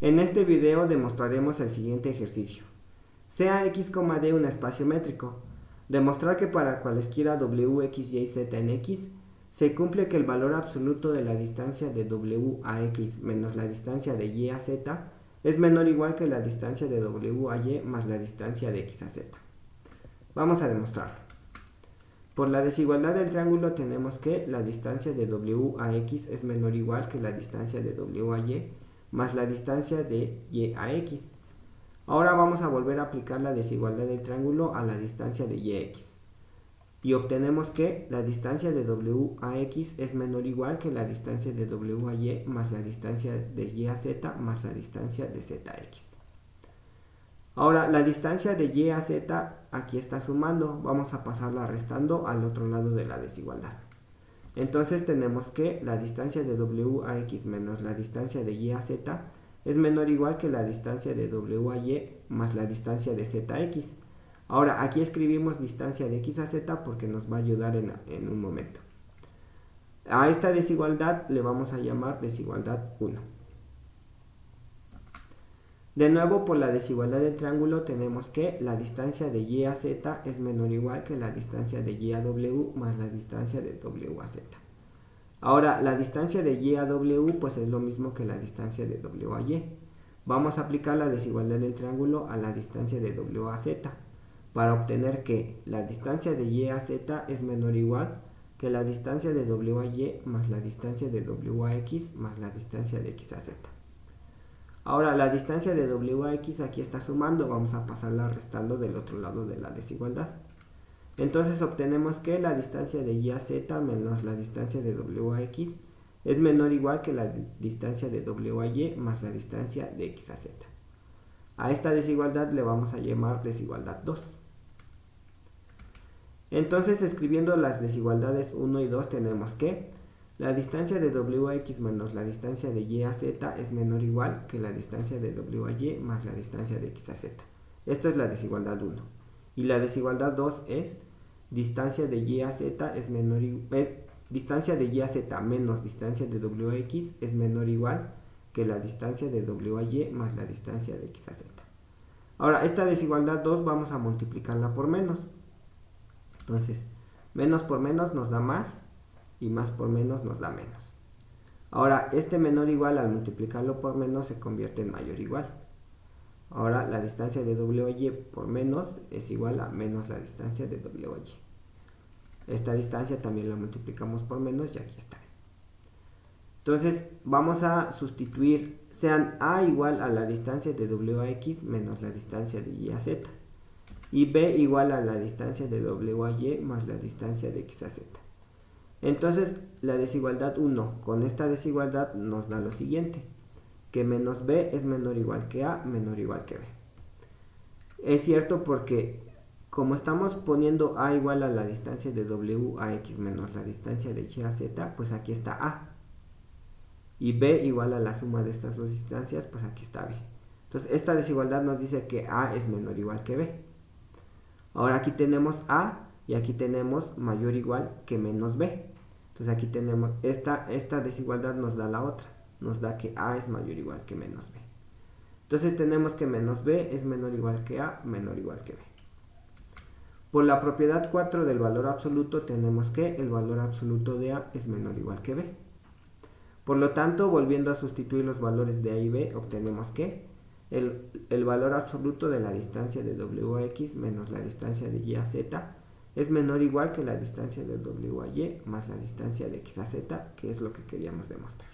En este video demostraremos el siguiente ejercicio. Sea x, d un espacio métrico. Demostrar que para cualesquiera w, x, y, z en x, se cumple que el valor absoluto de la distancia de w a x menos la distancia de y a z es menor o igual que la distancia de w a y más la distancia de x a z. Vamos a demostrarlo. Por la desigualdad del triángulo tenemos que la distancia de w a x es menor o igual que la distancia de w a y más la distancia de y a x. Ahora vamos a volver a aplicar la desigualdad del triángulo a la distancia de y a x. Y obtenemos que la distancia de w a x es menor o igual que la distancia de w a y más la distancia de y a z más la distancia de z a x. Ahora la distancia de y a z aquí está sumando, vamos a pasarla restando al otro lado de la desigualdad. Entonces tenemos que la distancia de w a x menos la distancia de y a z es menor o igual que la distancia de w a y más la distancia de z a x. Ahora aquí escribimos distancia de x a z porque nos va a ayudar en un momento. A esta desigualdad le vamos a llamar desigualdad 1. De nuevo, por la desigualdad del triángulo tenemos que la distancia de y a z es menor o igual que la distancia de y a w más la distancia de w a z. Ahora, la distancia de y a w pues es lo mismo que la distancia de w a y. Vamos a aplicar la desigualdad del triángulo a la distancia de w a z para obtener que la distancia de y a z es menor o igual que la distancia de w a y más la distancia de w a x más la distancia de x a z. Ahora la distancia de w a x aquí está sumando, vamos a pasarla restando del otro lado de la desigualdad. Entonces obtenemos que la distancia de y a z menos la distancia de w a x es menor o igual que la distancia de w a y más la distancia de x a z. A esta desigualdad le vamos a llamar desigualdad 2. Entonces escribiendo las desigualdades 1 y 2 tenemos que la distancia de w a x menos la distancia de y a z es menor o igual que la distancia de w a y más la distancia de x a z. Esta es la desigualdad 1. Y la desigualdad 2 es distancia de y a z es menor distancia de y a z menos distancia de w a x es menor o igual que la distancia de w a y más la distancia de x a z. Ahora esta desigualdad 2 vamos a multiplicarla por menos. Entonces, menos por menos nos da más y más por menos nos da menos. Ahora, este menor o igual al multiplicarlo por menos se convierte en mayor o igual. Ahora, la distancia de w a y por menos es igual a menos la distancia de w a y. Esta distancia también la multiplicamos por menos y aquí está. Entonces, vamos a sustituir, sean a igual a la distancia de w a x menos la distancia de y a z. Y b igual a la distancia de w a y más la distancia de x a z. Entonces la desigualdad 1 con esta desigualdad nos da lo siguiente, que menos b es menor o igual que a menor o igual que b. Es cierto porque como estamos poniendo a igual a la distancia de w a x menos la distancia de y a z, pues aquí está a. Y b igual a la suma de estas dos distancias, pues aquí está b. Entonces esta desigualdad nos dice que a es menor o igual que b. Ahora aquí tenemos a y aquí tenemos mayor o igual que menos b. Entonces aquí tenemos esta desigualdad nos da la otra. Nos da que a es mayor o igual que menos b. Entonces tenemos que menos b es menor o igual que a menor o igual que b. Por la propiedad 4 del valor absoluto tenemos que el valor absoluto de a es menor o igual que b. Por lo tanto, volviendo a sustituir los valores de a y b, obtenemos que el valor absoluto de la distancia de w a x menos la distancia de y a z es menor o igual que la distancia de w a y más la distancia de x a z, que es lo que queríamos demostrar.